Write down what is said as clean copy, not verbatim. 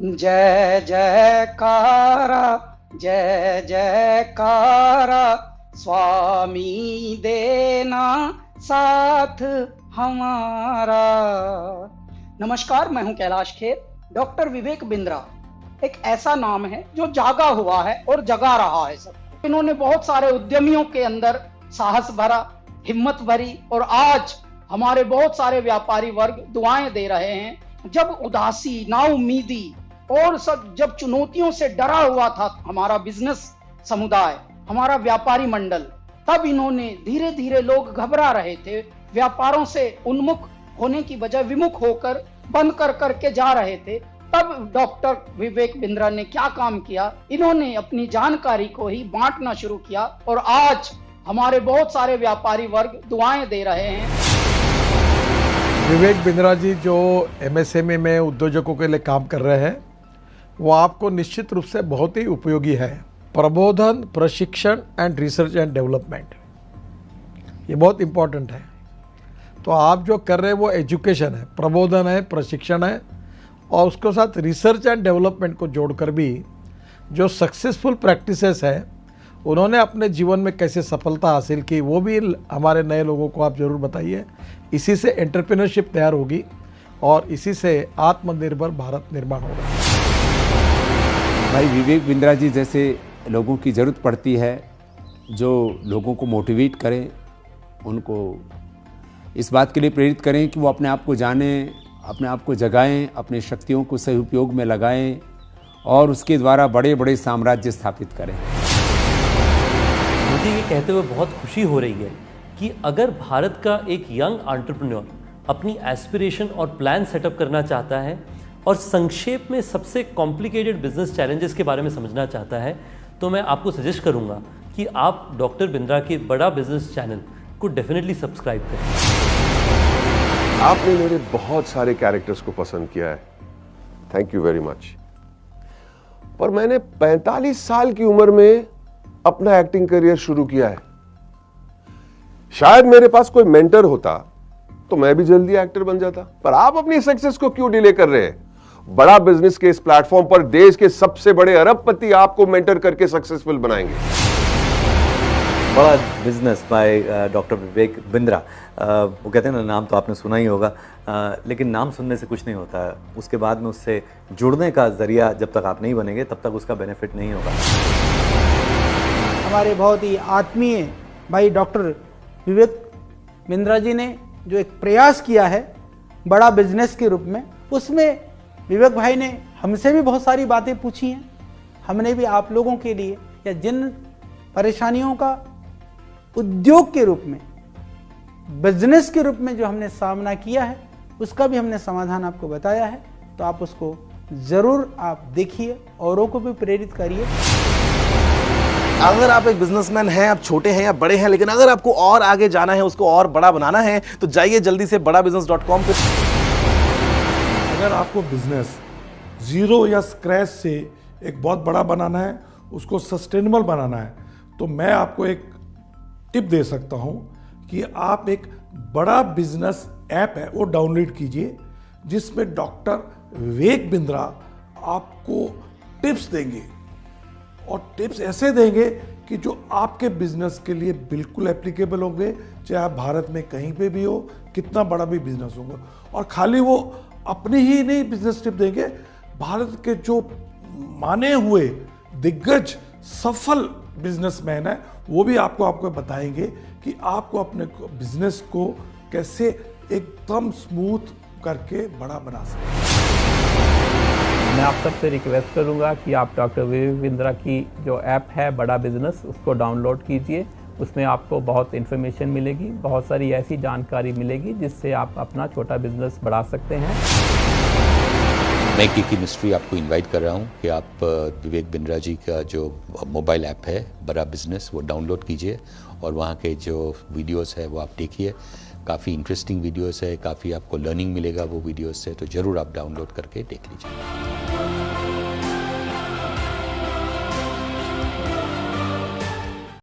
जय जयकारा, जय जयकारा, स्वामी देना साथ हमारा। नमस्कार, मैं हूं कैलाश खेर। डॉक्टर विवेक बिंद्रा एक ऐसा नाम है जो जागा हुआ है और जगा रहा है सबको। इन्होंने बहुत सारे उद्यमियों के अंदर साहस भरा, हिम्मत भरी, और आज हमारे बहुत सारे व्यापारी वर्ग दुआएं दे रहे हैं। जब उदासी, नाउमीदी और सब जब चुनौतियों से डरा हुआ था हमारा बिजनेस समुदाय, हमारा व्यापारी मंडल, तब इन्होंने धीरे धीरे, लोग घबरा रहे थे, व्यापारों से उन्मुख होने की बजाय विमुख होकर बंद कर करके जा रहे थे, तब डॉक्टर विवेक बिंद्रा ने क्या काम किया, इन्होंने अपनी जानकारी को ही बांटना शुरू किया और आज हमारे बहुत सारे व्यापारी वर्ग दुआएं दे रहे हैं। विवेक बिंद्रा जी जो एमएसएमई में उद्योजकों के लिए काम कर रहे हैं, वो आपको निश्चित रूप से बहुत ही उपयोगी है। प्रबोधन, प्रशिक्षण एंड रिसर्च एंड डेवलपमेंट, ये बहुत इम्पोर्टेंट है। तो आप जो कर रहे हैं वो एजुकेशन है, प्रबोधन है, प्रशिक्षण है, और उसके साथ रिसर्च एंड डेवलपमेंट को जोड़कर भी जो सक्सेसफुल प्रैक्टिसेस है उन्होंने अपने जीवन में कैसे सफलता हासिल की, वो भी हमारे नए लोगों को आप ज़रूर बताइए। इसी से एंटरप्रेन्योरशिप तैयार होगी और इसी से आत्मनिर्भर भारत निर्माण होगा। भाई विवेक बिंद्रा जी जैसे लोगों की ज़रूरत पड़ती है, जो लोगों को मोटिवेट करें, उनको इस बात के लिए प्रेरित करें कि वो अपने आप को जानें, अपने आप को जगाएं, अपने शक्तियों को सही उपयोग में लगाएं और उसके द्वारा बड़े बड़े साम्राज्य स्थापित करें। मुझे ये कहते हुए बहुत खुशी हो रही है कि अगर भारत का एक यंग एंटरप्रेन्योर अपनी एस्पिरेशन और प्लान सेटअप करना चाहता है और संक्षेप में सबसे कॉम्प्लिकेटेड बिजनेस चैलेंजेस के बारे में समझना चाहता है, तो मैं आपको सजेस्ट करूंगा कि आप डॉक्टर बिंद्रा के बड़ा बिजनेस चैनल को डेफिनेटली सब्सक्राइब करें। आपने मेरे बहुत सारे कैरेक्टर्स को पसंद किया है, थैंक यू वेरी मच। पर मैंने 45 साल की उम्र में अपना एक्टिंग करियर शुरू किया है। शायद मेरे पास कोई मेंटर होता तो मैं भी जल्दी एक्टर बन जाता। पर आप अपनी सक्सेस को क्यों डिले कर रहे हैं? बड़ा बिजनेस के इस प्लेटफॉर्म पर देश के सबसे बड़े अरबपति आपको मेंटर करके सक्सेसफुल बनाएंगे। बड़ा business by doctor Vivek Bindra. वो कहते हैं ना, नाम तो आपने सुना ही होगा, लेकिन नाम सुनने से कुछ नहीं होता है। उसके बाद में उससे जुड़ने का जरिया जब तक आप नहीं बनेंगे तब तक उसका बेनिफिट नहीं होगा। हमारे बहुत ही आत्मीय भाई डॉक्टर विवेक बिंद्रा जी ने जो एक प्रयास किया है बड़ा बिजनेस के रूप में, उसमें विवेक भाई ने हमसे भी बहुत सारी बातें पूछी हैं। हमने भी आप लोगों के लिए, या जिन परेशानियों का उद्योग के रूप में, बिजनेस के रूप में जो हमने सामना किया है, उसका भी हमने समाधान आपको बताया है। तो आप उसको ज़रूर आप देखिए, औरों को भी प्रेरित करिए। अगर आप एक बिजनेसमैन हैं, आप छोटे हैं या बड़े हैं, लेकिन अगर आपको और आगे जाना है, उसको और बड़ा बनाना है, तो जाइए जल्दी से badabusiness.com पे। अगर आपको बिजनेस जीरो या स्क्रैच से एक बहुत बड़ा बनाना है, उसको सस्टेनेबल बनाना है, तो मैं आपको एक टिप दे सकता हूं कि आप एक बड़ा बिजनेस ऐप है वो डाउनलोड कीजिए, जिसमें डॉक्टर विवेक बिंद्रा आपको टिप्स देंगे, और टिप्स ऐसे देंगे कि जो आपके बिजनेस के लिए बिल्कुल एप्लीकेबल होंगे, चाहे आप भारत में कहीं पे भी हो, कितना बड़ा भी बिजनेस होगा। और खाली वो अपने ही नहीं बिजनेस टिप देंगे, भारत के जो माने हुए दिग्गज सफल बिजनेसमैन है वो भी आपको बताएंगे कि आपको अपने बिजनेस को कैसे एकदम स्मूथ करके बड़ा बना सकते। मैं आप सबसे रिक्वेस्ट करूंगा कि आप डॉक्टर विवेक बिंद्रा की जो ऐप है बड़ा बिजनेस, उसको डाउनलोड कीजिए। उसमें आपको बहुत इन्फॉर्मेशन मिलेगी, बहुत सारी ऐसी जानकारी मिलेगी जिससे आप अपना छोटा बिजनेस बढ़ा सकते हैं। मैं की मिस्ट्री आपको इनवाइट कर रहा हूं कि आप विवेक बिंद्रा जी का जो मोबाइल ऐप है बड़ा बिजनेस, वो डाउनलोड कीजिए और वहाँ के जो वीडियोस है वो आप देखिए। काफ़ी इंटरेस्टिंग वीडियोस है, काफ़ी आपको लर्निंग मिलेगा वो वीडियोस से, तो ज़रूर आप डाउनलोड करके देख लीजिए।